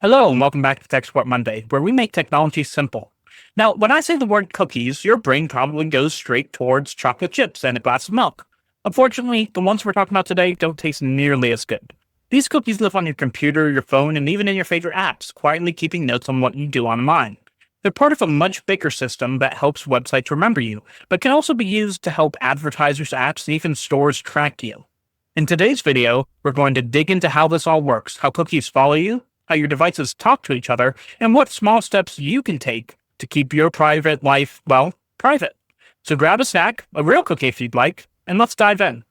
Hello, and welcome back to Tech Support Monday, where we make technology simple. Now, when I say the word cookies, your brain probably goes straight towards chocolate chips and a glass of milk. Unfortunately, the ones we're talking about today don't taste nearly as good. These cookies live on your computer, your phone, and even in your favorite apps, quietly keeping notes on what you do online. They're part of a much bigger system that helps websites remember you, but can also be used to help advertisers, apps, and even stores track you. In today's video, we're going to dig into how this all works, how cookies follow you, how your devices talk to each other, and what small steps you can take to keep your private life, well, private. So grab a snack, a real cookie if you'd like, and let's dive in.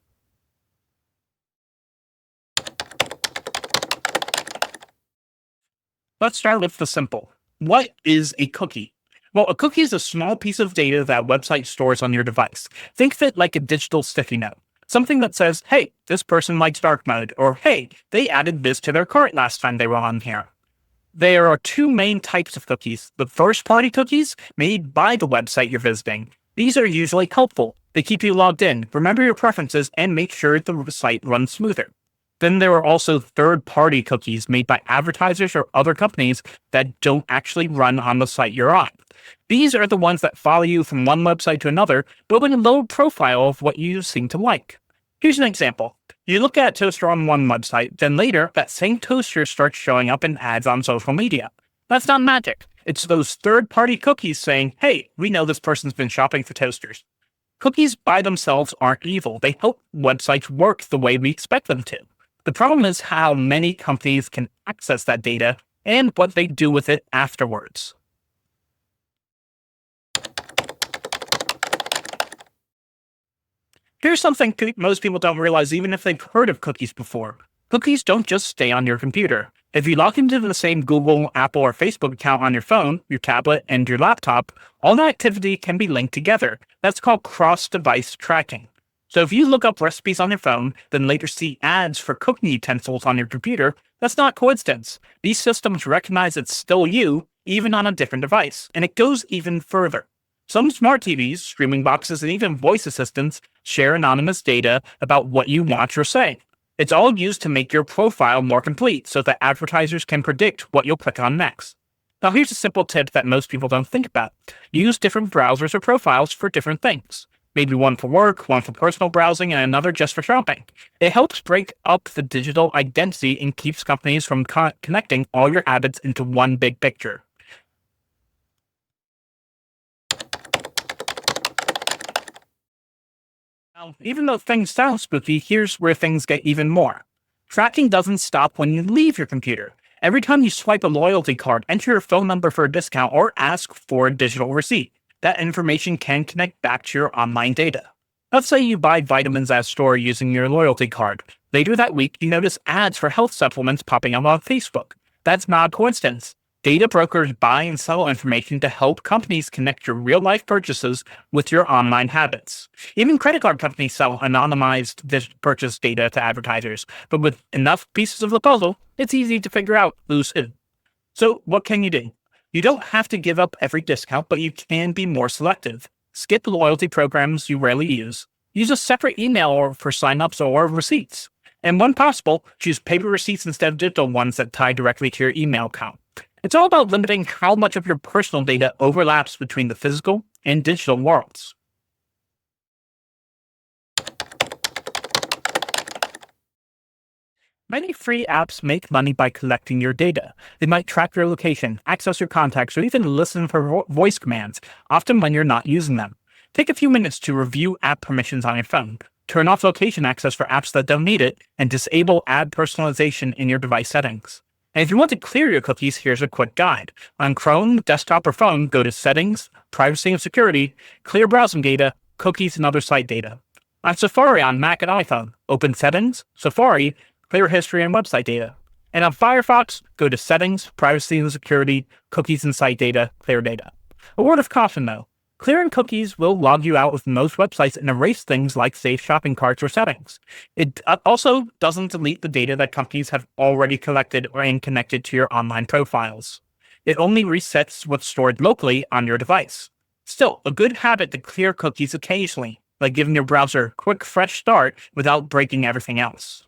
Let's start with the simple. What is a cookie? Well, a cookie is a small piece of data that a website stores on your device. Think of it like a digital sticky note. Something that says, hey, this person likes dark mode, or hey, they added this to their cart last time they were on here. There are two main types of cookies. The first-party cookies, made by the website you're visiting. These are usually helpful. They keep you logged in, remember your preferences, and make sure the site runs smoother. Then there are also third-party cookies made by advertisers or other companies that don't actually run on the site you're on. These are the ones that follow you from one website to another, building a low profile of what you seem to like. Here's an example. You look at a toaster on one website, then later, that same toaster starts showing up in ads on social media. That's not magic. It's those third-party cookies saying, hey, we know this person's been shopping for toasters. Cookies by themselves aren't evil. They help websites work the way we expect them to. The problem is how many companies can access that data and what they do with it afterwards. Here's something most people don't realize even if they've heard of cookies before. Cookies don't just stay on your computer. If you log into the same Google, Apple, or Facebook account on your phone, your tablet, and your laptop, all that activity can be linked together. That's called cross-device tracking. So if you look up recipes on your phone, then later see ads for cooking utensils on your computer, that's not coincidence. These systems recognize it's still you, even on a different device. And it goes even further. Some smart TVs, streaming boxes, and even voice assistants share anonymous data about what you watch or say. It's all used to make your profile more complete so that advertisers can predict what you'll click on next. Now here's a simple tip that most people don't think about. Use different browsers or profiles for different things. Maybe one for work, one for personal browsing, and another just for shopping. It helps break up the digital identity and keeps companies from connecting all your habits into one big picture. Now, even though things sound spooky, here's where things get even more. Tracking doesn't stop when you leave your computer. Every time you swipe a loyalty card, enter your phone number for a discount, or ask for a digital receipt, that information can connect back to your online data. Let's say you buy vitamins at a store using your loyalty card. Later that week, you notice ads for health supplements popping up on Facebook. That's not a coincidence. Data brokers buy and sell information to help companies connect your real-life purchases with your online habits. Even credit card companies sell anonymized purchase data to advertisers, but with enough pieces of the puzzle, it's easy to figure out who's who. So what can you do? You don't have to give up every discount, but you can be more selective. Skip loyalty programs you rarely use. Use a separate email for signups or receipts. And when possible, choose paper receipts instead of digital ones that tie directly to your email account. It's all about limiting how much of your personal data overlaps between the physical and digital worlds. Many free apps make money by collecting your data. They might track your location, access your contacts, or even listen for voice commands, often when you're not using them. Take a few minutes to review app permissions on your phone. Turn off location access for apps that don't need it, and disable ad personalization in your device settings. And if you want to clear your cookies, here's a quick guide. On Chrome, desktop, or phone, go to Settings, Privacy and Security, Clear Browsing Data, Cookies and Other Site Data. On Safari on Mac and iPhone, open Settings, Safari, Clear History and Website Data. And on Firefox, go to Settings, Privacy and Security, Cookies and Site Data, Clear Data. A word of caution though. Clearing cookies will log you out with most websites and erase things like saved shopping carts or settings. It also doesn't delete the data that companies have already collected and connected to your online profiles. It only resets what's stored locally on your device. Still, a good habit to clear cookies occasionally, like giving your browser a quick fresh start without breaking everything else.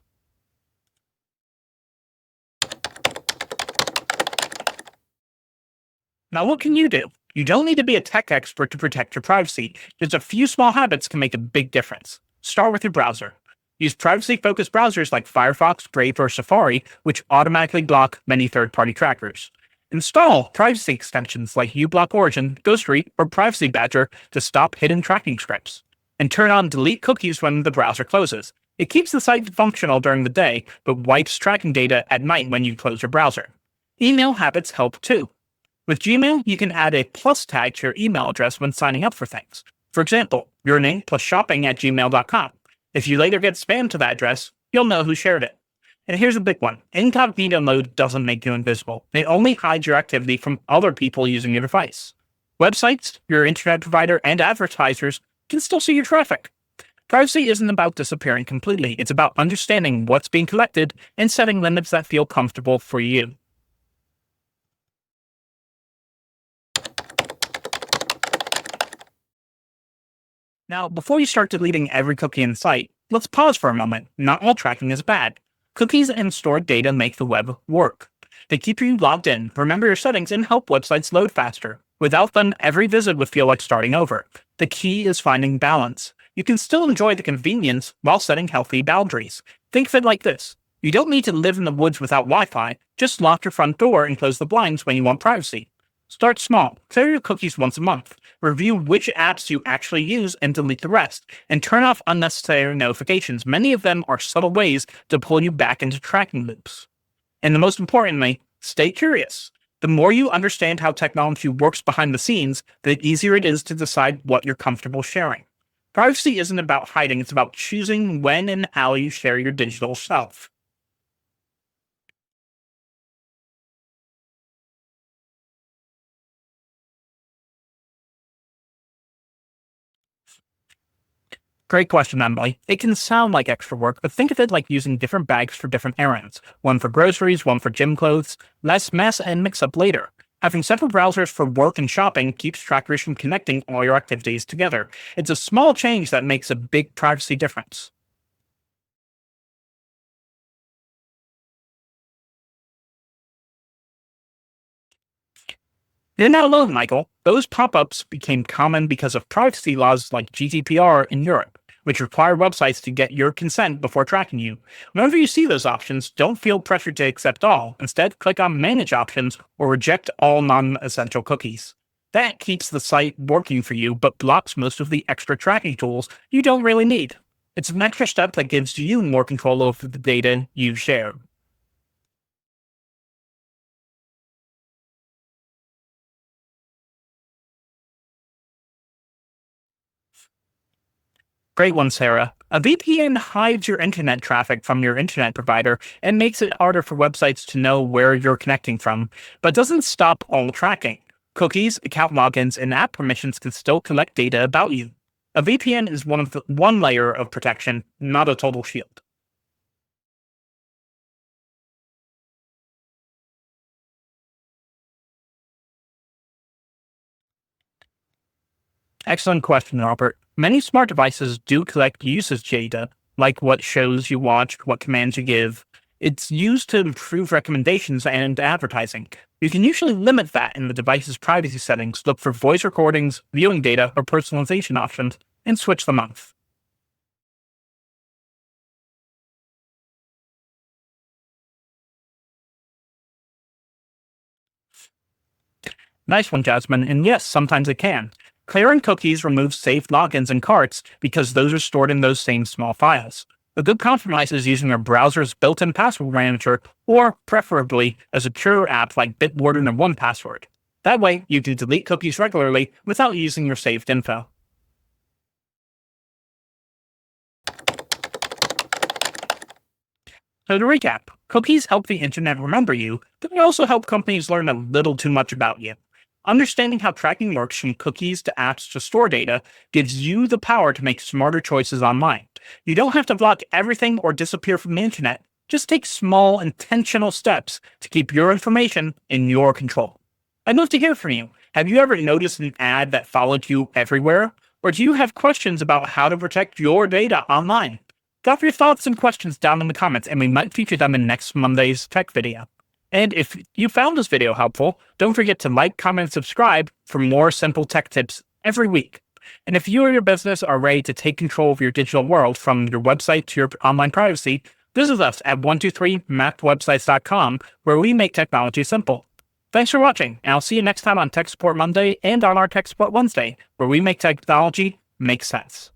Now, what can you do? You don't need to be a tech expert to protect your privacy. Just a few small habits can make a big difference. Start with your browser. Use privacy focused browsers like Firefox, Brave, or Safari, which automatically block many third party trackers. Install privacy extensions like uBlock Origin, Ghostery, or Privacy Badger to stop hidden tracking scripts. And turn on delete cookies when the browser closes. It keeps the site functional during the day, but wipes tracking data at night when you close your browser. Email habits help too. With Gmail, you can add a plus tag to your email address when signing up for things. For example, your name plus shopping at gmail.com. If you later get spam to that address, you'll know who shared it. And here's a big one. Incognito mode doesn't make you invisible. It only hides your activity from other people using your device. Websites, your internet provider, and advertisers can still see your traffic. Privacy isn't about disappearing completely. It's about understanding what's being collected and setting limits that feel comfortable for you. Now, before you start deleting every cookie in sight, let's pause for a moment. Not all tracking is bad. Cookies and stored data make the web work. They keep you logged in, remember your settings, and help websites load faster. Without them, every visit would feel like starting over. The key is finding balance. You can still enjoy the convenience while setting healthy boundaries. Think of it like this. You don't need to live in the woods without Wi-Fi. Just lock your front door and close the blinds when you want privacy. Start small. Clear your cookies once a month. Review which apps you actually use and delete the rest. And turn off unnecessary notifications. Many of them are subtle ways to pull you back into tracking loops. And the most importantly, stay curious. The more you understand how technology works behind the scenes, the easier it is to decide what you're comfortable sharing. Privacy isn't about hiding, it's about choosing when and how you share your digital self. Great question, Emily. It can sound like extra work, but think of it like using different bags for different errands. One for groceries, one for gym clothes. Less mess and mix up later. Having separate browsers for work and shopping keeps trackers from connecting all your activities together. It's a small change that makes a big privacy difference. You're not alone, Michael. Those pop ups became common because of privacy laws like GDPR in Europe, which require websites to get your consent before tracking you. Whenever you see those options, don't feel pressured to accept all. Instead, click on Manage Options or reject all non essential cookies. That keeps the site working for you, but blocks most of the extra tracking tools you don't really need. It's an extra step that gives you more control over the data you share. Great one, Sarah. A VPN hides your internet traffic from your internet provider and makes it harder for websites to know where you're connecting from, but doesn't stop all tracking. Cookies, account logins, and app permissions can still collect data about you. A VPN is one layer of protection, not a total shield. Excellent question, Robert. Many smart devices do collect usage data, like what shows you watch, what commands you give. It's used to improve recommendations and advertising. You can usually limit that in the device's privacy settings, look for voice recordings, viewing data, or personalization options, and switch them off. Nice one, Jasmine. And yes, sometimes it can. Clearing cookies removes saved logins and carts because those are stored in those same small files. A good compromise is using a browser's built-in password manager or, preferably, a secure app like Bitwarden or 1Password. That way, you can delete cookies regularly without using your saved info. So to recap, cookies help the internet remember you, but they also help companies learn a little too much about you. Understanding how tracking works from cookies to apps to store data gives you the power to make smarter choices online. You don't have to block everything or disappear from the internet. Just take small, intentional steps to keep your information in your control. I'd love to hear from you. Have you ever noticed an ad that followed you everywhere? Or do you have questions about how to protect your data online? Drop your thoughts and questions down in the comments, and we might feature them in next Monday's tech video. And if you found this video helpful, don't forget to like, comment, and subscribe for more simple tech tips every week. And if you or your business are ready to take control of your digital world from your website to your online privacy, visit us at 123mapwebsites.com, where we make technology simple. Thanks for watching, and I'll see you next time on Tech Support Monday and on our Tech Support Wednesday, where we make technology make sense.